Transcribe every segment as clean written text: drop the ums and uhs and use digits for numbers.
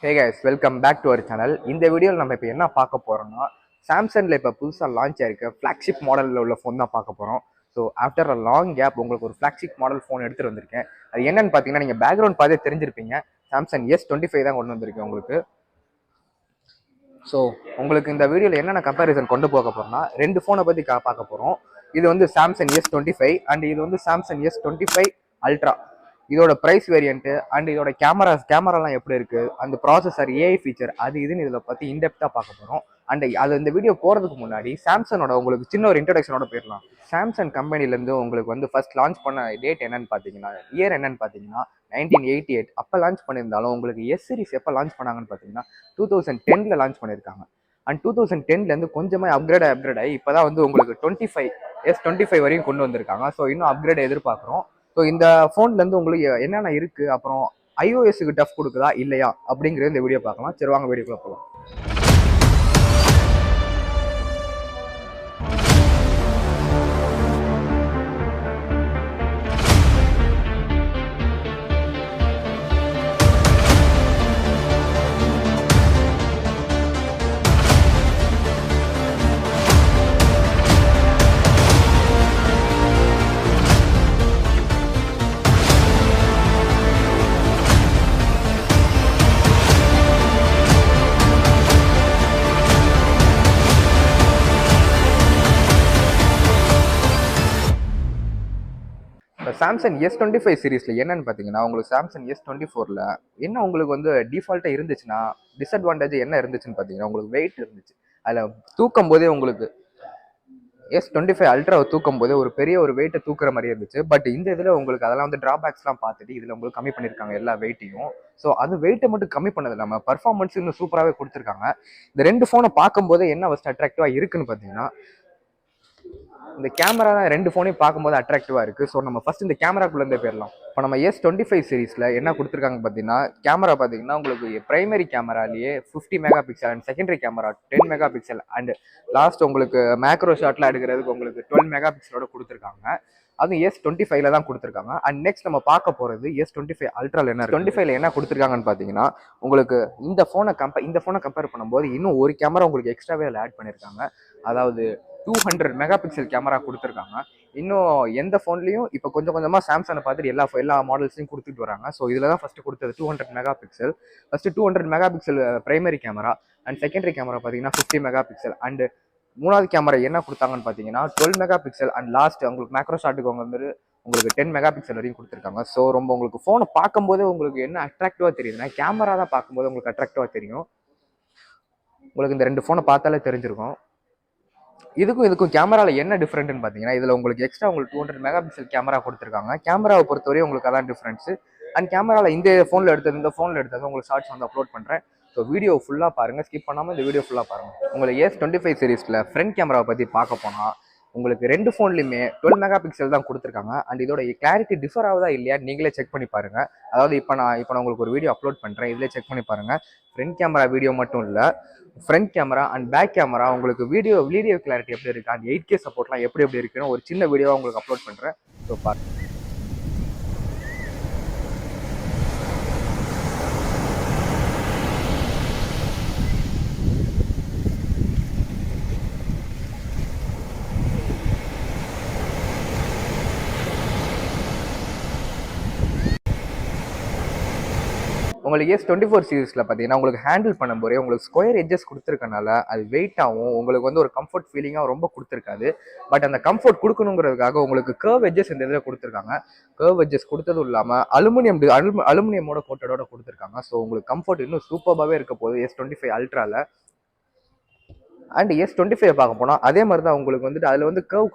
Hey guys, welcome back to our channel. இந்த வீடியோவில் நம்ம இப்போ என்ன பார்க்க போகிறோம்னா, சாம்சங்கில் இப்போ புதுசாக லான்ச் ஆயிருக்க ஃப்ளாக்ஷிப் மாடலில் உள்ள ஃபோன் தான் பார்க்க போகிறோம். So after a long gap உங்களுக்கு ஒரு ஃப்ளாக்ஷிப் மாடல் ஃபோன் எடுத்துகிட்டு வந்திருக்கேன். அது என்னன்னு பார்த்தீங்கன்னா, நீங்கள் பேக்ரவுண்ட் பார்த்தே தெரிஞ்சிருப்பீங்க. சாம்சங் S25 தான் கொண்டு வந்திருக்கேன் உங்களுக்கு. ஸோ உங்களுக்கு இந்த வீடியோவில் என்னென்ன கம்பேரிசன் கொண்டு போக போகிறோம்னா, ரெண்டு ஃபோனை பற்றி பார்க்க போகிறோம். இது வந்து சாம்சங் S25 அண்ட் இது வந்து சாம்சங் S25 அல்ட்ரா. இதோட ப்ரைஸ் வேரியன்ட்டு அண்ட் இதோட கேமராலாம் எப்படி இருக்குது, அந்த ப்ராசஸர், ஏஐ ஃபீச்சர், அது இதுன்னு இதில் பற்றி இன்டெப்த்தாக பார்க்க போகிறோம். அண்ட் அது இந்த வீடியோ போகிறதுக்கு முன்னாடி சாம்சங்கோட உங்களுக்கு சின்ன ஒரு இன்ட்ரடக்ஷனோட போயிடலாம். சாம்சங் கம்பெனிலேருந்து உங்களுக்கு வந்து ஃபர்ஸ்ட் லான்ச் பண்ண டேட் என்னன்னு பார்த்தீங்கன்னா, இயர் என்னன்னு பார்த்தீங்கன்னா 1988 அப்போ லான்ச் பண்ணியிருந்தாலும் உங்களுக்கு எஸ் சீரிஸ் எப்போ லான்ச் பண்ணாங்கன்னு பார்த்தீங்கன்னா 2010 லான்ச் பண்ணியிருக்காங்க. அண்ட் 2010 கொஞ்சமாக அப்கிரேட் ஆகி இப்போ தான் வந்து உங்களுக்கு S25 வரையும் கொண்டு வந்திருக்காங்க. ஸோ இன்னும் அப்கிரேட் எதிர்பார்க்குறோம். ஸோ இந்த ஃபோன்லேருந்து உங்களுக்கு என்னென்ன இருக்குது, அப்புறம் iOS-க்கு டஃப் கொடுக்குதா இல்லையா அப்படிங்கிறது இந்த வீடியோ பார்க்கலாம். சரி, வாங்க வீடியோக்குள்ள போகலாம். இப்போ சாம்சங் S25 சீரீஸில் என்னன்னு பார்த்தீங்கன்னா, உங்களுக்கு சாம்சங் S24ல் என்ன உங்களுக்கு வந்து டிஃபால்ட்டாக இருந்துச்சுன்னா, டிஸ்அட்வான்டேஜ் என்ன இருந்துச்சுன்னு பார்த்தீங்கன்னா, உங்களுக்கு வெயிட் இருந்துச்சு. அதில் தூக்கும் போதே உங்களுக்கு S25 அல்ட்ராவை தூக்கும் போதே ஒரு பெரிய ஒரு வெயிட்டை தூக்குற மாதிரி இருந்துச்சு. பட் இந்த இதில் உங்களுக்கு அதெல்லாம் வந்து ட்ராபேக்ஸ்லாம் பார்த்துட்டு இதில் உங்களுக்கு கம்மி பண்ணியிருக்காங்க எல்லா வெயிட்டையும். ஸோ அது வெயிட்டை மட்டும் கம்மி பண்ணது இல்லாமல் பர்ஃபார்மன்ஸ் இன்னும் சூப்பராகவே கொடுத்துருக்காங்க. இந்த ரெண்டு ஃபோனை பார்க்கும்போது என்ன ஃபஸ்ட் அட்ராக்டிவாக இருக்குன்னு பார்த்தீங்கன்னா, இந்த கேமரா தான் ரெண்டு ஃபோனையும் பார்க்கும்போது அட்ராக்டிவாக இருக்குது. ஸோ நம்ம ஃபஸ்ட் இந்த கேமராக்குள்ளேருந்தே போயிடலாம். இப்போ நம்ம S25 சீரீஸில் என்ன கொடுத்துருக்காங்க பார்த்தீங்கன்னா, கேமரா பார்த்தீங்கன்னா உங்களுக்கு பிரைமரி கேமராலேயே 50 mega pixel and secondary camera 10 mega pixel and last உங்களுக்கு மேக்ரோ ஷாட்லாம் எடுக்கிறதுக்கு உங்களுக்கு 12 மெகா பிக்சலோட கொடுத்துருக்காங்க. அதுவும் S25ல தான் கொடுத்துருக்காங்க. அண்ட் நெக்ஸ்ட் நம்ம பார்க்க போகிறது S25 அல்ட்ரால என்ன 25ல என்ன கொடுத்துருக்காங்கன்னு பார்த்தீங்கன்னா, உங்களுக்கு இந்த ஃபோனை கம்பேர் பண்ணும்போது இன்னும் ஒரு கேமரா உங்களுக்கு எக்ஸ்ட்ராவே அதில் ஆட் பண்ணியிருக்காங்க. அதாவது 200 மெகா பிக்சல் கேமரா கொடுத்துருக்காங்க. இன்னும் எந்த ஃபோன்லையும் இப்போ கொஞ்சம் கொஞ்சமாக சாம்சங்கை பார்த்துட்டு எல்லா மாடல்ஸையும் கொடுத்துட்டு வராங்க. ஸோ இதில் தான் ஃபஸ்ட்டு கொடுத்தது 200 mega pixel. First 200 mega pixel primary camera and secondary camera பார்த்தீங்கன்னா 50 மெகா பிக்சல் அண்ட் மூணாவது கேமரா என்ன கொடுத்தாங்கன்னு பார்த்தீங்கன்னா 12 மெகா பிக்சல் அண்ட் லாஸ்ட் உங்களுக்கு மேக்ரோ ஷாட்டுக்கு வந்து உங்களுக்கு 10 மெகா பிக்சல் வரையும் கொடுத்துருக்காங்க. ஸோ ரொம்ப உங்களுக்கு ஃபோனை பார்க்கும்போதே உங்களுக்கு என்ன அட்ராக்டிவாக தெரியுதுன்னா, கேமரா தான் பார்க்கும்போது உங்களுக்கு அட்ராக்டிவாக தெரியும். உங்களுக்கு இந்த ரெண்டு ஃபோனை பார்த்தாலே தெரிஞ்சிருக்கும். இதுக்கும் கேமராவில் என்ன டிஃப்ரெண்ட்னு பார்த்தீங்கன்னா, இதில் உங்களுக்கு எக்ஸ்ட்ரா உங்களுக்கு 200 மெகா பிக்சல் கேமரா கொடுத்துருக்காங்க. கேமராவை பொறுத்தவரையும் உங்களுக்கு அதான் டிஃப்ரென்ஸு. அண்ட் கேமராவில் இந்த ஃபோனில் எடுத்தது உங்களுக்கு ஷார்ட்ஸ் வந்து அப்லோட் பண்ணுறேன். ஸோ வீடியோ ஃபுல்லாக பாருங்கள், ஸ்கிப் பண்ணாமல் இந்த வீடியோ ஃபுல்லாக பாருங்கள். உங்களுக்கு S25 சீரீஸில் ஃப்ரண்ட் கேமராவை பற்றி பார்க்க போனால் உங்களுக்கு ரெண்டு ஃபோன்லையுமே 12 மெகா பிக்சல் தான் கொடுத்துருக்காங்க. அண்ட் இதோட கிளாரிட்டி டிஃபர் ஆகுதா இல்லையா நீங்களே செக் பண்ணி பாருங்கள். அதாவது இப்போ நான் உங்களுக்கு ஒரு வீடியோ அப்லோட் பண்ணுறேன், இதிலே செக் பண்ணி பாருங்கள். ஃப்ரண்ட் கேமரா வீடியோ மட்டும் இல்லை, front camera and back camera உங்களுக்கு வீடியோ கிளாரிட்டி எப்படி இருக்குது, அந்த 8K சப்போர்ட்லாம் எப்படி இருக்குன்னு ஒரு சின்ன வீடியோவாக உங்களுக்கு அப்லோட் பண்ணுறேன். ஸோ பாருங்கள். உங்களுக்கு S24 சீரீஸில் பார்த்தீங்கன்னா உங்களுக்கு ஹேண்டில் பண்ணும்போதே உங்களுக்கு ஸ்கொயர் எட்ஜஸ் கொடுத்துருக்கனால அது வெயிட்டாகவும் உங்களுக்கு வந்து ஒரு கம்ஃபர்ட் ஃபீலிங்காக ரொம்ப கொடுத்துருக்காது. பட் அந்த கம்ஃபர்ட் கொடுக்கணுங்கிறதுக்காக உங்களுக்கு கர்வ் எட்ஜஸ் இந்த இதில் கொடுத்துருக்காங்க. கர்வ் எட்ஜஸ் கொடுத்ததும் இல்லாமல் அலுமினியமோட கோட்டடோட கொடுத்துருக்காங்க. ஸோ உங்களுக்கு கம்ஃபர்ட் இன்னும் சூப்பராகவே இருக்க போகுது S25 அல்ட்ராவில். அண்ட் S25 பார்க்க போனால் அதே மாதிரி தான் உங்களுக்கு வந்துட்டு அதில் வந்து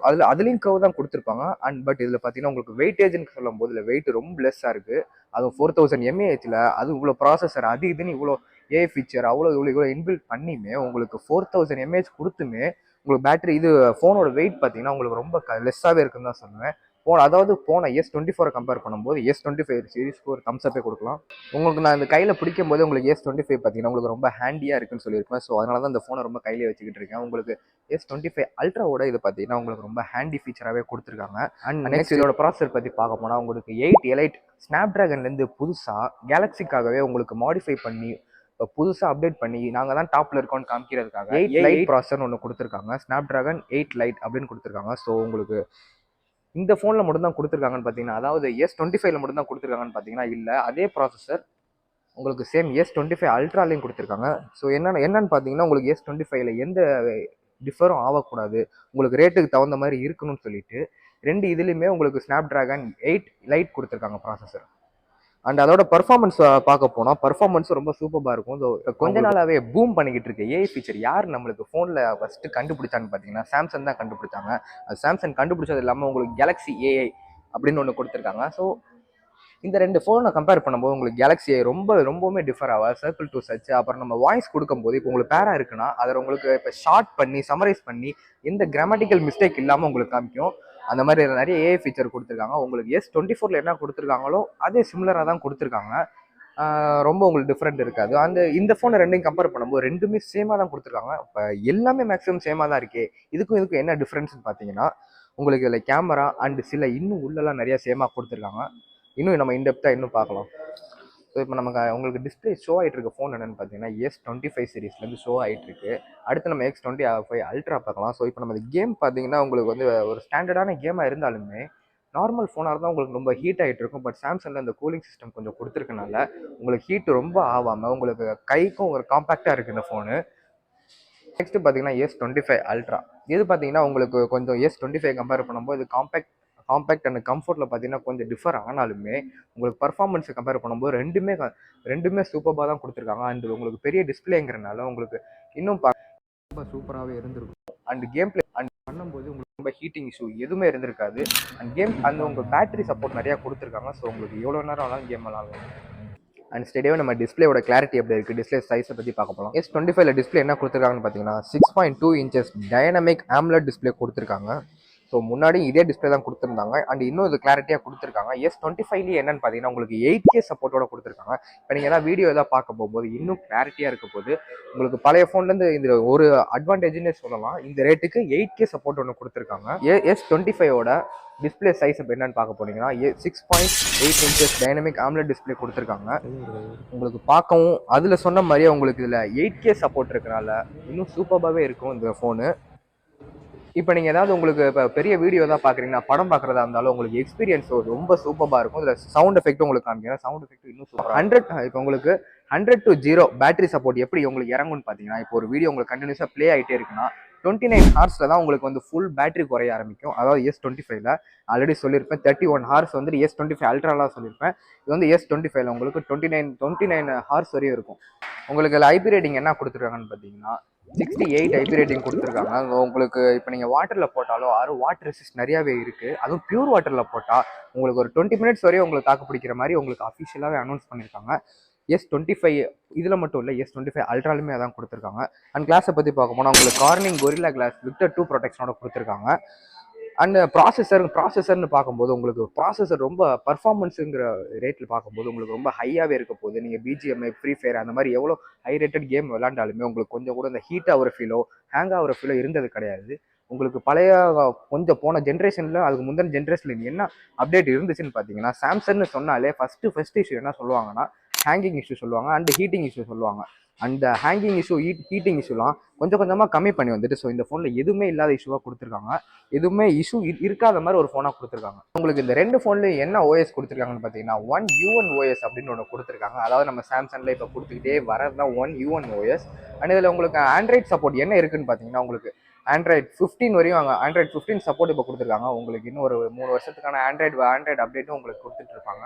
அதுலேயும் கர்வ் தான் கொடுத்துருப்பாங்க. அண்ட் பட் இதில் பார்த்தீங்கன்னா உங்களுக்கு வெயிட்டேஜ்னு சொல்லும் போது இதில் வெயிட் ரொம்ப லெஸ்ஸாக இருக்குது. அதுவும் 4000 mAhல அது இவ்வளோ ப்ராசஸர் அது இதுன்னு இவ்வளோ ஏ ஃபீச்சர் இவ்வளோ இன்பில்ட் பண்ணியுமே உங்களுக்கு 4000 mAh கொடுத்துமே உங்களுக்கு பேட்டரி இது ஃபோனோட வெயிட் பார்த்தீங்கன்னா உங்களுக்கு ரொம்ப லெஸ்ஸாகவே இருக்குன்னு தான் சொல்லுவேன். போன S24 கம்பேர் பண்ணும்போது S25 சீரிஸ்க்கு ஒரு தம்ஸ் அப்பே கொடுக்கலாம். உங்களுக்கு நான் இந்த கையில் பிடிக்கும் போது உங்களுக்கு S25 பார்த்தீங்கன்னா உங்களுக்கு ரொம்ப ஹேண்டியாக இருக்குன்னு சொல்லியிருப்பேன். ஸோ அதனால தான் இந்த ஃபோனை ரொம்ப கையிலே வச்சுக்கிட்டு இருக்கேன். உங்களுக்கு S25 அல்ட்ராவோட இது பார்த்தீங்கன்னா உங்களுக்கு ரொம்ப ஹேண்டி ஃபீச்சராகவே கொடுத்துருக்காங்க. அண்ட் நெக்ஸ்ட் இதோட ப்ராசஸர் பற்றி பார்க்க போனால் உங்களுக்கு 8 எலைட் ஸ்னாப் ட்ராகன்லேருந்து புதுசாக கேலக்ஸிக்காகவே உங்களுக்கு மாடிஃபை பண்ணி இப்போ புதுசாக அப்டேட் பண்ணி நாங்கள் தான் டாப்பில் இருக்கோம்னு காமிக்கிறதுக்காக 8 ப்ராசஸர் ஒன்று கொடுத்துருக்காங்க. ஸ்னாப் ட்ராகன் 8 லைட் அப்படின்னு கொடுத்துருக்காங்க. ஸோ உங்களுக்கு இந்த ஃபோனில் மட்டும் தான் கொடுத்துருக்காங்கன்னு பார்த்தீங்கன்னா, அதாவது S25ல மட்டும் தான் கொடுத்துருக்காங்கன்னு பார்த்தீங்கன்னா இல்லை, அதே ப்ராசஸர் உங்களுக்கு சேம் S25 அல்ட்ராலையும் கொடுத்துருக்காங்க. ஸோ என்னன்னு பார்த்தீங்கன்னா, உங்களுக்கு S25ல எந்த டிஃபரும் ஆகக்கூடாது, உங்களுக்கு ரேட்டுக்கு தகுந்த மாதிரி இருக்கணும்னு சொல்லிட்டு 2 இதுலையுமே உங்களுக்கு ஸ்னாப் ட்ராகன் 8 லைட் கொடுத்துருக்காங்க ப்ராசஸர். அண்ட் அதோட பர்ஃபார்மன்ஸ் பார்க்க போனால் பர்ஃபார்மன்ஸ் ரொம்ப சூப்பராக இருக்கும். ஸோ கொஞ்ச நாளாகவே பூம் பண்ணிக்கிட்டு இருக்கு ஏஐ ஃபீச்சர். யார் நம்மளுக்கு ஃபோனில் ஃபஸ்ட்டு கண்டுபிடிச்சான்னு பார்த்தீங்கன்னா சாம்சங் தான் கண்டுபிடிச்சாங்க. அது சாம்சங் கண்டுபிடிச்சது இல்லாமல் உங்களுக்கு கேலக்ஸி ஏஐ அப்படின்னு ஒன்று கொடுத்துருக்காங்க. ஸோ இந்த 2 ஃபோனை கம்பேர் பண்ணும்போது உங்களுக்கு கேலக்ஸி ஏஐ ரொம்பவுமே டிஃபர் ஆகும். சர்க்கிள் டு சர்ச் அப்புறம் நம்ம வாய்ஸ் கொடுக்கும்போது இப்போ உங்களுக்கு பேரா இருக்குன்னா அதை உங்களுக்கு இப்போ ஷார்ட் பண்ணி சமரைஸ் பண்ணி எந்த கிராமட்டிக்கல் மிஸ்டேக் இல்லாமல் உங்களுக்கு காமிக்கும். அந்த மாதிரி நிறைய ஏஐ ஃபீச்சர் கொடுத்துருக்காங்க. உங்களுக்கு S24ல என்ன கொடுத்துருக்காங்களோ அதே சிமிலராக தான் கொடுத்துருக்காங்க. ரொம்ப உங்களுக்கு டிஃப்ரெண்ட் இருக்காது. இந்த ஃபோனை ரெண்டையும் கம்பேர் பண்ணும்போது ரெண்டுமே சேமாக தான் கொடுத்துருக்காங்க. இப்போ எல்லாமே மேக்ஸிமம் சேமாக தான் இருக்கே. இதுக்கும் என்ன டிஃப்ரென்ஸ்னு பார்த்தீங்கன்னா, உங்களுக்கு இதில் கேமரா அண்ட் சில இன்னும் உள்ளெல்லாம் நிறைய சேமாக கொடுத்துருக்காங்க. இன்னும் நம்ம இன்டெப்த்தாக இன்னும் பார்க்கலாம். ஸோ இப்போ நமக்கு உங்களுக்கு டிஸ்பிளே ஷோ ஆகிட்டு இருக்க ஃபோன் என்னென்னு பார்த்தீங்கன்னா S25 சீரீஸ்லேருந்து ஷோ ஆகிட்டு இருக்கு. அடுத்து நம்ம X25 அல்ட்ரா பார்க்கலாம். ஸோ இப்போ நம்ம கேம் பார்த்தீங்கன்னா உங்களுக்கு வந்து ஒரு ஸ்டாண்டர்டான கேமாக இருந்தாலுமே நார்மல் ஃபோனாக இருந்தால் உங்களுக்கு ரொம்ப ஹீட் ஆகிட்டு இருக்கும். பட் சாம்சங்கில் அந்த கூலிங் சிஸ்டம் கொஞ்சம் கொடுத்துருக்கனால உங்களுக்கு ஹீட் ரொம்ப ஆகாமல் உங்களுக்கு கைக்கும் ஒரு காம்பேக்டாக இருக்குது இந்த ஃபோனு. நெக்ஸ்ட் பார்த்தீங்கன்னா S25 அல்ட்ரா. இது பார்த்தீங்கன்னா உங்களுக்கு கொஞ்சம் S25 கம்பேர் பண்ணும்போது இது காம்பேக்ட் அண்ட் கம்ஃபர்ட்டில் பார்த்தீங்கன்னா கொஞ்சம் டிஃபர் ஆனாலுமே உங்களுக்கு பர்ஃபார்மன்ஸை கம்பேர் பண்ணும்போது ரெண்டுமே சூப்பராக தான் கொடுத்துருக்காங்க. அண்ட் உங்களுக்கு பெரிய டிஸ்பிளேங்கிறனால உங்களுக்கு இன்னும் ரொம்ப சூப்பராகவே இருந்திருக்கும். அண்ட் கேம் பிளே அண்ட் பண்ணும்போது உங்களுக்கு ரொம்ப ஹீட்டிங் இஷ்யூ எதுவுமே இருந்திருக்காது. அண்ட் உங்கள் பேட்டரி சப்போர்ட் நிறையா கொடுத்துருக்காங்க. ஸோ உங்களுக்கு எவ்வளோ நேரம் ஆனாலும் கேம் விளாடலாம். அண்ட் ஸ்டேடியோ நம்ம டிஸ்பிளேயோட கிளாரிட்டி எப்படி இருக்குது, டிஸ்பிளே சைஸை பற்றி பார்க்க போகலாம். S25ல டிஸ்பிளே என்ன கொடுத்துருக்காங்கன்னு பார்த்தீங்கன்னா 6.2 இன்ச்சஸ் டைனமிக் AMOLED டிஸ்பிளே கொடுத்துருக்காங்க. ஸோ முன்னாடி இதே டிஸ்பிளே தான் கொடுத்துருந்தாங்க. அண்ட் இன்னும் இது கிளாரிட்டியாக கொடுத்துருக்காங்க. S25லேயே என்னன்னு பார்த்தீங்கன்னா உங்களுக்கு 8K சப்போர்ட்டோட கொடுத்துருக்காங்க. இப்போ நீங்கள் ஏதாவது வீடியோ எதாவது பார்க்க போகும்போது இன்னும் கிளாரிட்டியாக இருக்க போது உங்களுக்கு பழைய ஃபோன்லேருந்து இது ஒரு அட்வான்டேஜ்னே சொல்லலாம். இந்த ரேட்டுக்கு 8K சப்போர்ட் ஒன்று கொடுத்துருக்காங்க. S25ஓட டிஸ்பிளே சைஸ் இப்போ என்னன்னு பார்க்க போனீங்கன்னா 6.8 இன்ச்சஸ் டைனமிக் AMOLED டிஸ்பிளே கொடுத்துருக்காங்க. உங்களுக்கு பார்க்கவும் அதில் சொன்ன மாதிரியே உங்களுக்கு இதில் 8K சப்போர்ட் இருக்கனால இன்னும் சூப்பராகவே இருக்கும் இந்த ஃபோனு. இப்போ நீங்கள் ஏதாவது உங்களுக்கு இப்போ பெரிய வீடியோ தான் பார்க்குறீங்கன்னா படம் பார்க்குறதா இருந்தாலும் உங்களுக்கு எக்ஸ்பீரியன்ஸ் ரொம்ப சூப்பராக இருக்கும். இதில் சவுண்ட் எஃபெக்ட் உங்களுக்கு காமிக்கிறேன். சவுண்ட் எஃபெக்ட் இன்னும் சூப்பர் 100 இப்போ உங்களுக்கு 100 to 0 பேட்டரி சப்போர்ட் எப்படி உங்களுக்கு இறங்கும்னு பார்த்தீங்கன்னா, இப்போ ஒரு வீடியோ உங்களுக்கு கண்டினியூஸாக ப்ளே ஆகிட்டே இருக்குன்னா 29 ஹார்ஸில் தான் உங்களுக்கு வந்து ஃபுல் பேட்டரி குறைய ஆரம்பிக்கும். அதாவது S25ல ஆல்ரெடி சொல்லியிருப்பேன் 31 ஹார்ஸ் வந்து S25 அல்ட்ராலாம் சொல்லியிருப்பேன். இது வந்து S25ல உங்களுக்கு 29 ஹார்ஸ் வரையும் இருக்கும். உங்களுக்கு இதில் ஐபி ரேட்டிங் என்ன கொடுத்துருக்காங்கன்னு பார்த்தீங்கன்னா 68 ஐபி ரேட்டிங் கொடுத்துருக்காங்க. உங்களுக்கு இப்போ நீங்கள் வாட்டரில் போட்டாலும் வாட்டர் ரெசிஸ்ட் நிறையாவே இருக்குது. அதுவும் பியூர் வாட்டரில் போட்டால் உங்களுக்கு ஒரு 20 மினிட்ஸ் வரையும் உங்களுக்கு தாக்கு பிடிக்கிற மாதிரி உங்களுக்கு அஃபிஷியலாகவே அனௌன்ஸ் பண்ணியிருக்காங்க. S25 இதில் மட்டும் இல்லை, S25 அல்ட்ராலுமே அதான் கொடுத்துருக்காங்க. அண்ட் கிளாஸை பற்றி பார்க்க போனால் உங்களுக்கு கார்னிங் கொரில்லா கிளாஸ் விக்டர் 2 ப்ரொடெக்ஷனோட கொடுத்துருக்காங்க. அண்ட் ப்ராசஸர்னு பார்க்கும்போது உங்களுக்கு ப்ராசஸர் ரொம்ப பர்ஃபார்மன்ஸுங்கிற ரேட்டில் பார்க்கும்போது உங்களுக்கு ரொம்ப ஹையாகவே இருக்க போகுது. நீங்கள் BGMI, ஃப்ரீ ஃபயர் அந்த மாதிரி எவ்வளோ ஹை ரேட்டட் கேம் விளாண்டாலுமே உங்களுக்கு கொஞ்சம் கூட இந்த ஹீட் ஆகிற ஃபீலோ ஹேங் ஆகிற ஃபீலோ இருந்தது கிடையாது. உங்களுக்கு பழைய கொஞ்சம் போன ஜென்ரேஷனில் அதுக்கு முந்தின ஜென்ரேஷனில் என்ன அப்டேட் இருந்துச்சுன்னு பார்த்தீங்கன்னா சாம்சங்னு சொன்னாலே ஃபஸ்ட்டு இஷ்யூ என்ன சொல்லுவாங்கன்னா ஹேங்கிங் இஷ்யூ சொல்லுவாங்க அண்ட் ஹீட்டிங் இஷ்யூ சொல்லுவாங்க. அந்த ஹேங்கிங் இஷ்யூ ஹீட்டிங் இஷ்யூலாம் கொஞ்சம் கொஞ்சமாக கம்மி பண்ணி வந்துட்டு ஸோ இந்த ஃபோனில் எதுவுமே இல்லாத இஷ்யூவாக கொடுத்துருக்காங்க. எதுவுமே இஷ்யூ இருக்காத மாதிரி ஒரு ஃபோனாக கொடுத்துருக்காங்க. உங்களுக்கு இந்த 2 ஃபோன்லேயும் என்ன ஓஎஸ் கொடுத்துருக்காங்கன்னு பார்த்தீங்கன்னா 1U1 OS அப்படின்னு ஒன்று கொடுத்துருக்காங்க. அதாவது நம்ம சாம்சங்கில் இப்போ கொடுத்துக்கிட்டே வரது தான் 1U1 OS. அண்ட் இதில் உங்களுக்கு ஆண்ட்ராய்ட் சப்போர்ட் என்ன இருக்குன்னு பார்த்தீங்கன்னா உங்களுக்கு ஆண்ட்ராய்ட் 15 வரையும் ஆண்ட்ராய்ட் 15 சப்போர்ட் இப்போ கொடுத்துருக்காங்க. உங்களுக்கு இன்னும் ஒரு 3 வருஷத்துக்கான ஆண்ட்ராய்டு அப்டேட்டும் உங்களுக்கு கொடுத்துட்டு இருப்பாங்க.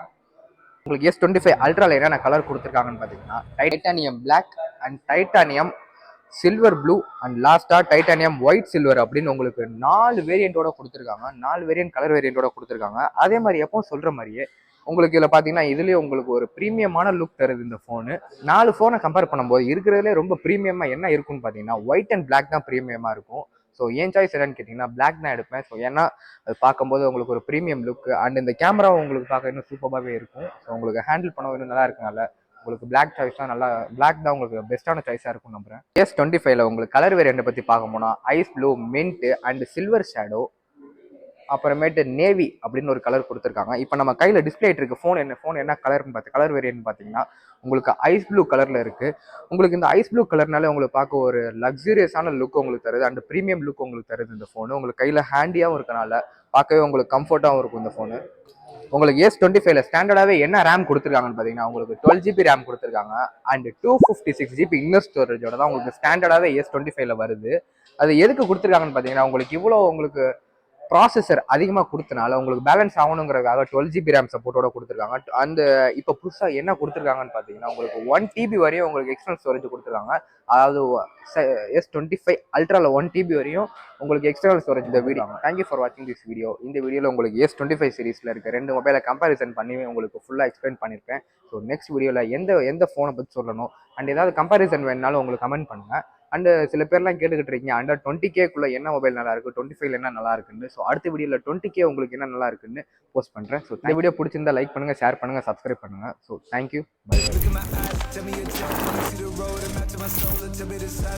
உங்களுக்கு S25 அல்ட்ரால என்னென்ன கலர் கொடுத்துருக்காங்கன்னு பார்த்தீங்கன்னா titanium black and titanium silver blue and லாஸ்டா டைட்டானியம் ஒயிட் சில்வர் அப்படின்னு உங்களுக்கு 4 வேரியண்டோட கொடுத்துருக்காங்க. 4 வேரியன்ட் கலர் வேரியண்டோட கொடுத்துருக்காங்க. அதே மாதிரி எப்பவும் சொல்ற மாதிரியே உங்களுக்கு இதில் பார்த்தீங்கன்னா இதுலேயே உங்களுக்கு ஒரு ப்ரீமியமான லுக் தருது இந்த ஃபோனு. 4 ஃபோனை கம்பேர் பண்ணும்போது இருக்கிறதுலே ரொம்ப ப்ரீமியமாக என்ன இருக்குன்னு பார்த்தீங்கன்னா ஒயிட் அண்ட் பிளாக் தான் ப்ரீமியமாக இருக்கும். ஸோ ஏன் சாய்ஸ் என்னன்னு கேட்டிங்கன்னா பிளாக் தான் எடுப்பேன். ஸோ ஏன்னா அது பார்க்கும்போது உங்களுக்கு ஒரு ப்ரீமியம் லுக் அண்ட் இந்த கேமராவும் உங்களுக்கு பார்க்க இன்னும் சூப்பராகவே இருக்கும். ஸோ உங்களுக்கு ஹேண்டில் பண்ண இன்னும் நல்லா இருக்கனால உங்களுக்கு பிளாக் சாய்ஸ் தான் பிளாக் தான் உங்களுக்கு பெஸ்ட்டான சாய்ஸாக இருக்கும் நம்புறேன். S25ல உங்களுக்கு கலர் வேரியண்ட்டை பற்றி பார்க்க போனால் ice blue, mint and silver shadow அப்புறமேட்டு நேவி அப்படின்னு ஒரு கலர் கொடுத்துருக்காங்க. இப்போ நம்ம கையில் டிஸ்பிளே இருக்கு ஃபோன் என்ன கலர்னு கலர் வேரியன்ட் பார்த்தீங்கன்னா உங்களுக்கு ஐஸ் ப்ளூ கலரில் இருக்குது. உங்களுக்கு இந்த ஐஸ் ப்ளூ கலர்னால உங்களுக்கு பார்க்க ஒரு லக்ஸூரியஸான லுக் உங்களுக்கு தருது அண்ட் ப்ரீமியம் லுக் உங்களுக்கு தருது இந்த ஃபோனு. உங்களுக்கு கையில் ஹேண்டியாகவும் இருக்கனால பார்க்கவே உங்களுக்கு கம்ஃபர்ட்டாகவும் இருக்கும் இந்த ஃபோனு. உங்களுக்கு S25ல ஸ்டாண்டர்டாகவே என்ன ரேம் கொடுத்துருக்காங்கன்னு பார்த்தீங்கன்னா உங்களுக்கு 12GB ரேம் கொடுத்துருக்காங்க அண்ட் 256GB இன்னர் ஸ்டோரேஜோட தான் உங்களுக்கு ஸ்டாண்டர்டாகவே S25ல வருது. அது எதுக்கு கொடுத்துருக்காங்கன்னு பார்த்தீங்கன்னா உங்களுக்கு இவ்வளோ உங்களுக்கு ப்ராசஸர் அதிகமாக கொடுத்தனால உங்களுக்கு பேலன்ஸ் ஆகணுங்கிறதுக்காக 12GB ரேம் சப்போர்ட்டோட கொடுத்துருக்காங்க. அந்த இப்போ புதுசாக என்ன கொடுத்துருக்காங்கன்னு பார்த்தீங்கன்னா உங்களுக்கு 1TB வரையும் உங்களுக்கு எக்ஸ்டர்னல் ஸ்டோரேஜ் கொடுத்துருக்காங்க. அதாவது S25 அல்ட்ராவில் 1TB வரையும் உங்களுக்கு எக்ஸ்டர்னல் ஸ்டோரேஜ் இந்த வீடியோ. தேங்க்யூ ஃபார் வாட்சிங் திஸ் வீடியோ. இந்த வீடியோவில் உங்களுக்கு S25 சீரிஸில் இருக்க 2 மொபைலை கம்பேரிசன் பண்ணி உங்களுக்கு ஃபுல்லாக எக்ஸ்பிளைன் பண்ணியிருப்பேன். ஸோ நெக்ஸ்ட் வீடியோவில் எந்த ஃபோனை பற்றி சொல்லணும் அண்ட் ஏதாவது கம்பேரிசன் வேணுனாலும் உங்களுக்கு கமெண்ட் பண்ணுங்கள். அண்ட் சில பேர்லாம் கேட்டுக்கிட்டு இருக்கீங்க அண்டர் 20Kக்குள்ள என்ன மொபைல் நல்லா இருக்கு, 25ல என்ன நல்லா இருக்குன்னு. ஸோ அடுத்த வீடியோவில் 20K உங்களுக்கு என்ன நல்லா இருக்குன்னு போஸ்ட் பண்ணுறேன். ஸோ இந்த வீடியோ பிடிச்சிருந்தா லைக் பண்ணுங்க, ஷேர் பண்ணுங்க, சப்ஸ்கிரைப் பண்ணுங்க. So thank you.